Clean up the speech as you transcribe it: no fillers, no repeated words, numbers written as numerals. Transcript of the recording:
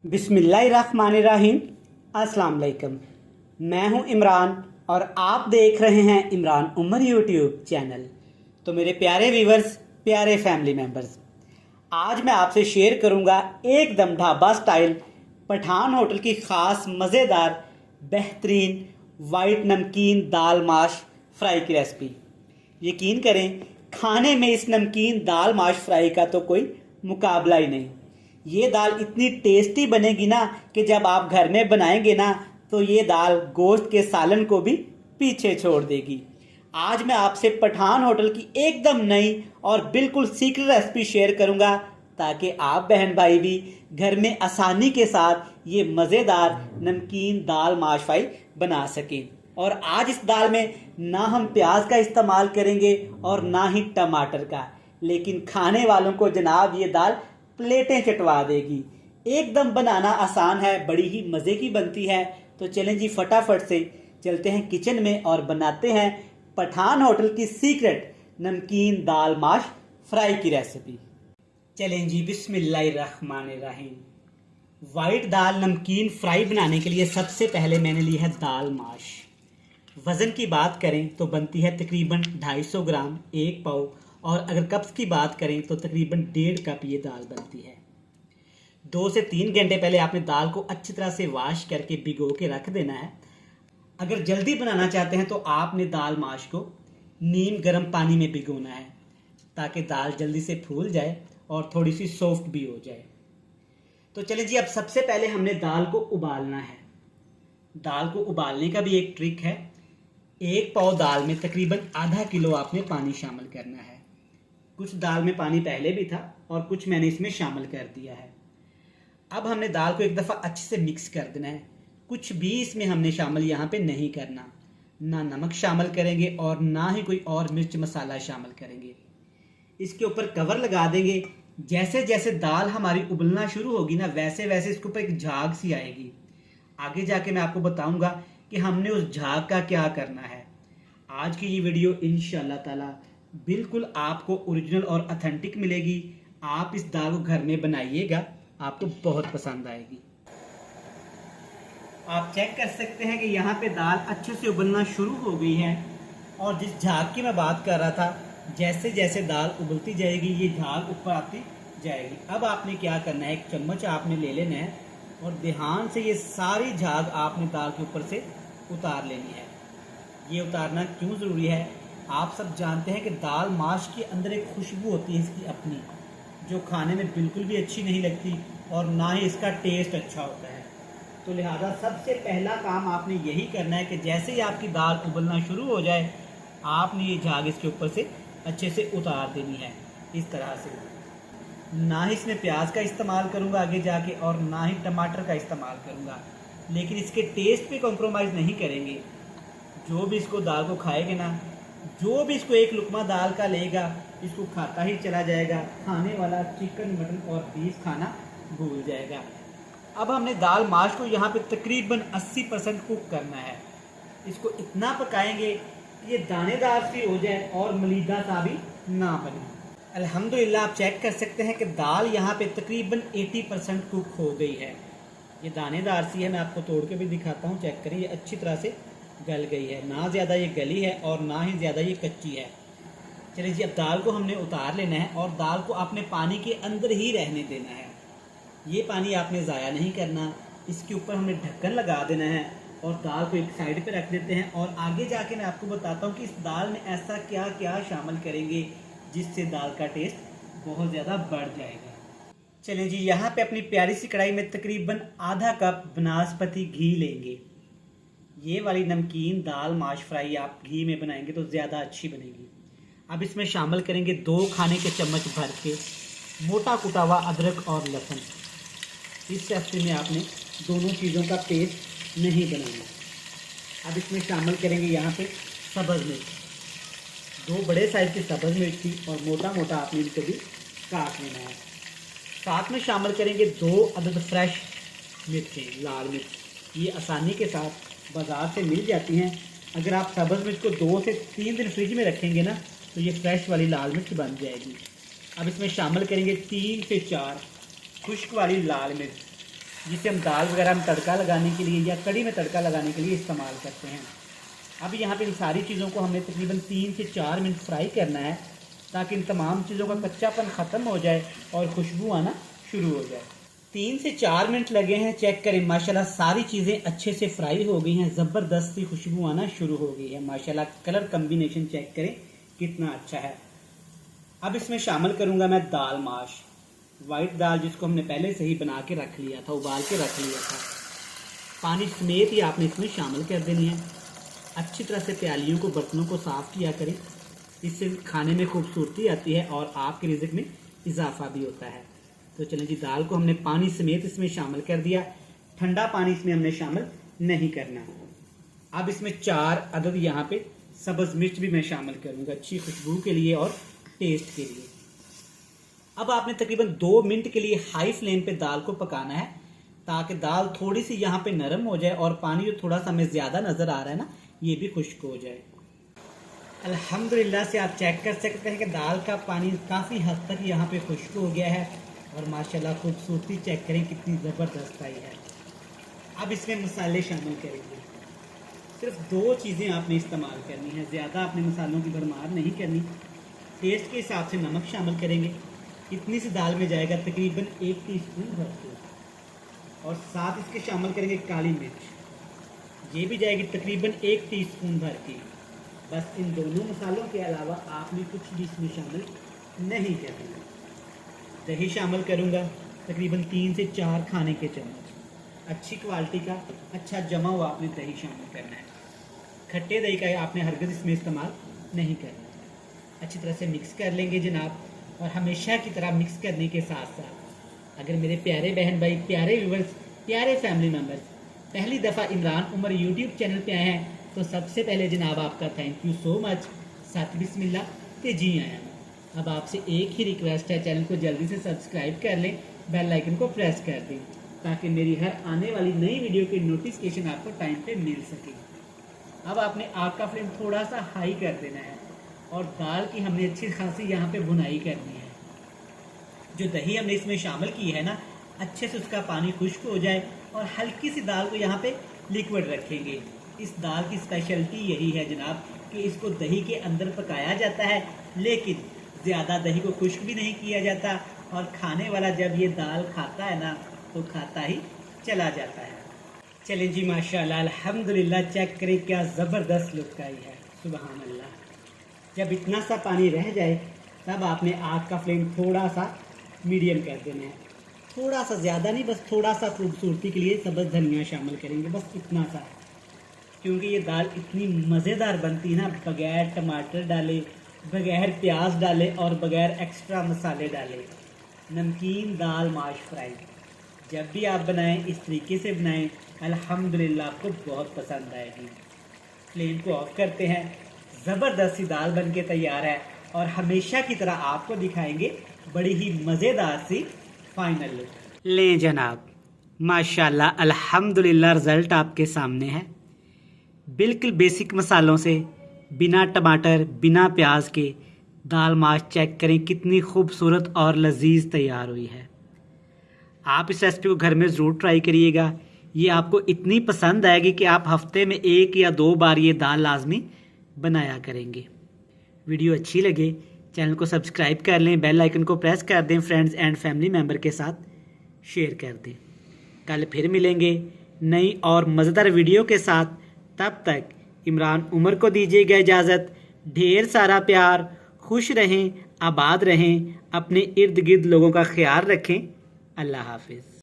बिस्मिल्लाहिर्रहमानिर्रहीम। अस्सलाम वालेकुम। मैं हूं इमरान और आप देख रहे हैं इमरान उमर यूट्यूब चैनल। तो मेरे प्यारे व्यूवर्स, प्यारे फैमिली मेम्बर्स, आज मैं आपसे शेयर करूंगा एकदम ढाबा स्टाइल पठान होटल की ख़ास मज़ेदार बेहतरीन वाइट नमकीन दाल माश फ्राई की रेसिपी। यकीन करें, खाने में इस नमकीन दाल माश फ्राई का तो कोई मुकाबला ही नहीं। ये दाल इतनी टेस्टी बनेगी ना कि जब आप घर में बनाएंगे ना तो ये दाल गोश्त के सालन को भी पीछे छोड़ देगी। आज मैं आपसे पठान होटल की एकदम नई और बिल्कुल सीक्रेट रेसिपी शेयर करूंगा ताकि आप बहन भाई भी घर में आसानी के साथ ये मज़ेदार नमकीन दाल माश फ्राई बना सकें। और आज इस दाल में ना हम प्याज का इस्तेमाल करेंगे और ना ही टमाटर का, लेकिन खाने वालों को जनाब ये दाल प्लेटें चटवा देगी। एकदम बनाना आसान है, बड़ी ही मज़े की बनती है। तो चलें जी, फटाफट से चलते हैं किचन में और बनाते हैं पठान होटल की सीक्रेट नमकीन दाल माश फ्राई की रेसिपी। चलें जी, बिस्मिल्लाहिर्रहमानिर्रहीम। वाइट दाल नमकीन फ्राई बनाने के लिए सबसे पहले मैंने ली है दाल माश। वज़न की बात करें तो बनती है तकरीबन 250 ग्राम, 1 पाव। और अगर कप्स की बात करें तो तकरीबन 1.5 कप ये दाल बनती है। 2 से 3 घंटे पहले आपने दाल को अच्छी तरह से वॉश करके भिगो के रख देना है। अगर जल्दी बनाना चाहते हैं तो आपने दाल माश को नीम गर्म पानी में भिगोना है ताकि दाल जल्दी से फूल जाए और थोड़ी सी सॉफ्ट भी हो जाए। तो चलिए जी, अब सबसे पहले हमने दाल को उबालना है। दाल को उबालने का भी एक ट्रिक है। 1 पाव दाल में तकरीबन आधा किलो आपने पानी शामिल करना है। कुछ दाल में पानी पहले भी था और कुछ मैंने इसमें शामिल कर दिया है। अब हमने दाल को एक दफ़ा अच्छे से मिक्स कर देना है। कुछ भी इसमें हमने शामिल यहाँ पे नहीं करना, ना नमक शामिल करेंगे और ना ही कोई और मिर्च मसाला शामिल करेंगे। इसके ऊपर कवर लगा देंगे। जैसे जैसे दाल हमारी उबलना शुरू होगी ना, वैसे वैसे इसके ऊपर एक झाग सी आएगी। आगे जाके मैं आपको बताऊंगा कि हमने उस झाग का क्या करना है। आज की ये वीडियो इंशाल्लाह ताला बिल्कुल आपको ओरिजिनल और ऑथेंटिक मिलेगी। आप इस दाल को घर में बनाइएगा, आपको बहुत पसंद आएगी। आप चेक कर सकते हैं कि यहाँ पे दाल अच्छे से उबलना शुरू हो गई है और जिस झाग की मैं बात कर रहा था, जैसे जैसे दाल उबलती जाएगी ये झाग ऊपर आती जाएगी। अब आपने क्या करना है, एक चम्मच आपने ले लेना है और ध्यान से ये सारी झाग आपने दाल के ऊपर से उतार लेनी है। ये उतारना क्यों ज़रूरी है, आप सब जानते हैं कि दाल माश के अंदर एक खुशबू होती है इसकी अपनी, जो खाने में बिल्कुल भी अच्छी नहीं लगती और ना ही इसका टेस्ट अच्छा होता है। तो लिहाजा सबसे पहला काम आपने यही करना है कि जैसे ही आपकी दाल उबलना शुरू हो जाए, आपने ये झाग इसके ऊपर से अच्छे से उतार देनी है। इस तरह से ना ही इसमें प्याज का इस्तेमाल करूँगा आगे जाके और ना ही टमाटर का इस्तेमाल करूँगा, लेकिन इसके टेस्ट पे कॉम्प्रोमाइज़ नहीं करेंगे। जो भी इसको दाल को खाएगा ना, जो भी इसको एक लुकमा दाल का लेगा, इसको खाता ही चला जाएगा। खाने वाला चिकन मटन और बीफ खाना भूल जाएगा। अब हमने दाल माश को यहाँ पे तकरीबन 80% कुक करना है। इसको इतना पकाएंगे कि ये दानेदार सी हो जाए और मलीदा सा भी ना बने। अल्हम्दुलिल्लाह आप चेक कर सकते हैं कि दाल यहाँ पे तकरीबन 80% कुक हो गई है। ये दानेदार सी है, मैं आपको तोड़ के भी दिखाता हूँ। चेक करें, ये अच्छी तरह से गल गई है, ना ज़्यादा ये गली है और ना ही ज़्यादा ये कच्ची है। चलिए जी, अब दाल को हमने उतार लेना है और दाल को आपने पानी के अंदर ही रहने देना है। ये पानी आपने ज़ाया नहीं करना। इसके ऊपर हमने ढक्कन लगा देना है और दाल को एक साइड पे रख देते हैं। और आगे जाके मैं आपको बताता हूँ कि इस दाल में ऐसा क्या क्या शामिल करेंगे जिससे दाल का टेस्ट बहुत ज़्यादा बढ़ जाएगा। चलिए जी, यहाँ पे अपनी प्यारी सी कढ़ाई में तकरीबन आधा कप बनास्पति घी लेंगे। ये वाली नमकीन दाल माश फ्राई आप घी में बनाएंगे तो ज़्यादा अच्छी बनेगी। अब इसमें शामिल करेंगे 2 खाने के चम्मच भर के मोटा कुटा हुआ अदरक और लहसुन। इस रेसिपी में आपने दोनों चीज़ों का पेस्ट नहीं बनाना। अब इसमें शामिल करेंगे यहाँ पे सब्ज़ मिर्च, 2 बड़े साइज़ की सब्ज़ मिर्च थी और मोटा मोटा आपने इनको भी काट लेना है। साथ में शामिल करेंगे 2 अदद फ्रेश मिर्चें, लाल मिर्च। ये आसानी के साथ बाज़ार से मिल जाती हैं। अगर आप सब्ज़ मिर्च को 2 से 3 दिन फ्रिज में रखेंगे ना तो ये फ्रेश वाली लाल मिर्च बन जाएगी। अब इसमें शामिल करेंगे 3 से 4 खुश्क वाली लाल मिर्च। जिसे हम दाल वगैरह में तड़का लगाने के लिए या कड़ी में तड़का लगाने के लिए इस्तेमाल करते हैं। अब यहाँ पे इन सारी चीज़ों को हमें तकरीबन 3 से 4 मिनट फ्राई करना है ताकि इन तमाम चीज़ों का कच्चापन ख़त्म हो जाए और खुशबू आना शुरू हो जाए। 3 से 4 मिनट लगे हैं, चेक करें माशाल्लाह सारी चीज़ें अच्छे से फ्राई हो गई हैं, ज़बरदस्त सी खुशबू आना शुरू हो गई है माशाल्लाह। कलर कम्बिनेशन चेक करें कितना अच्छा है। अब इसमें शामिल करूँगा मैं दाल माश, वाइट दाल जिसको हमने पहले से ही बना के रख लिया था, उबाल के रख लिया था। पानी समेत ही आपने इसमें शामिल कर देनी है। अच्छी तरह से प्यालियों को, बर्तनों को साफ़ किया करें, इससे खाने में खूबसूरती आती है और आपके रिज़्क़ में इजाफा भी होता है। तो चलें जी, दाल को हमने पानी समेत इसमें शामिल कर दिया। ठंडा पानी इसमें हमने शामिल नहीं करना। अब इसमें 4 अदद यहाँ पे सब्ज़ मिर्च भी मैं शामिल करूँगा अच्छी खुशबू के लिए और टेस्ट के लिए। अब आपने तकरीबन 2 मिनट के लिए हाई फ्लेम पे दाल को पकाना है ताकि दाल थोड़ी सी यहाँ पे नरम हो जाए और पानी जो थोड़ा सा हमें ज़्यादा नज़र आ रहा है ना, ये भी खुश्क हो जाए। अल्हम्दुलिल्लाह से आप चेक कर सकते हैं कि दाल का पानी काफ़ी हद तक यहाँ पे खुश्क हो गया है और माशाल्लाह खूबसूरती चेक करें कितनी ज़बरदस्त आई है। अब इसमें मसाले शामिल करेंगे। सिर्फ 2 चीज़ें आपने इस्तेमाल करनी है, ज़्यादा आपने मसालों की भरमार नहीं करनी। टेस्ट के हिसाब से नमक शामिल करेंगे, इतनी सी दाल में जाएगा तकरीबन 1 टीस्पून भर के, और साथ इसके शामिल करेंगे काली मिर्च, ये भी जाएगी तकरीबन 1 टीस्पून भर की। बस इन दोनों मसालों के अलावा आपने कुछ भी इसमें शामिल नहीं करना। दही शामिल करूँगा तकरीबन 3 से 4 खाने के चम्मच, अच्छी क्वालिटी का अच्छा जमा हुआ आपने दही शामिल करना है। खट्टे दही का आपने हरगिज़ इसमें इस्तेमाल नहीं करना। अच्छी तरह से मिक्स कर लेंगे जनाब। और हमेशा की तरह मिक्स करने के साथ साथ अगर मेरे प्यारे बहन भाई, प्यारे व्यूवर्स, प्यारे फैमिली मेम्बर्स पहली दफ़ा इमरान उमर यूट्यूब चैनल पे आए हैं तो सबसे पहले जनाब आपका थैंक यू सो मच। साथ बिस्मिल्लाह ते जी आया। अब आपसे एक ही रिक्वेस्ट है, चैनल को जल्दी से सब्सक्राइब कर लें, बेल आइकन को प्रेस कर दें ताकि मेरी हर आने वाली नई वीडियो की नोटिफिकेशन आपको टाइम पे मिल सके। अब आपने आग का फ्लेम थोड़ा सा हाई कर देना है और दाल की हमने अच्छी खासी यहाँ पे भुनाई करनी है। जो दही हमने इसमें शामिल की है ना, अच्छे से उसका पानी खुश्क हो जाए और हल्की सी दाल को यहाँ पे लिक्विड रखेंगे। इस दाल की स्पेशलिटी यही है जनाब कि इसको दही के अंदर पकाया जाता है, लेकिन ज़्यादा दही को खुश्क भी नहीं किया जाता और खाने वाला जब ये दाल खाता है ना तो खाता ही चला जाता है। चलें जी माशाल्लाह अल्हम्दुलिल्लाह, चेक करें क्या ज़बरदस्त लुक आई है, सुबहान अल्लाह। जब इतना सा पानी रह जाए तब आपने आग का फ्लेम थोड़ा सा मीडियम कर देना है, थोड़ा सा, ज़्यादा नहीं, बस थोड़ा सा खूबसूरती के लिए सब्ज़ धनिया शामिल करेंगे, बस इतना सा। क्योंकि ये दाल इतनी मज़ेदार बनती है ना, बग़ैर टमाटर डाले, बग़ैर प्याज डाले और बग़ैर एक्स्ट्रा मसाले डाले। नमकीन दाल माश फ्राई जब भी आप बनाएं इस तरीके से बनाएं, अल्हम्दुलिल्लाह आपको बहुत पसंद आएगी। फ्लेम को ऑफ करते हैं। ज़बरदस्त सी दाल बन के तैयार है और हमेशा की तरह आपको दिखाएंगे बड़ी ही मज़ेदार सी फाइनल लुक। लें जनाब, माशाल्लाह अल्हम्दुलिल्लाह, रिज़ल्ट आपके सामने है। बिल्कुल बेसिक मसालों से, बिना टमाटर, बिना प्याज के दाल माश चेक करें कितनी खूबसूरत और लजीज तैयार हुई है। आप इस रेसिपी को घर में ज़रूर ट्राई करिएगा। ये आपको इतनी पसंद आएगी कि आप हफ्ते में 1 या 2 बार ये दाल लाजमी बनाया करेंगे। वीडियो अच्छी लगे चैनल को सब्सक्राइब कर लें, बेल आइकन को प्रेस कर दें, फ्रेंड्स एंड फैमिली मेम्बर के साथ शेयर कर दें। कल फिर मिलेंगे नई और मज़ेदार वीडियो के साथ। तब तक इमरान उमर को दीजिएगा इजाज़त। ढेर सारा प्यार, खुश रहें, आबाद रहें, अपने इर्द गिर्द लोगों का ख्याल रखें। अल्लाह हाफिज़।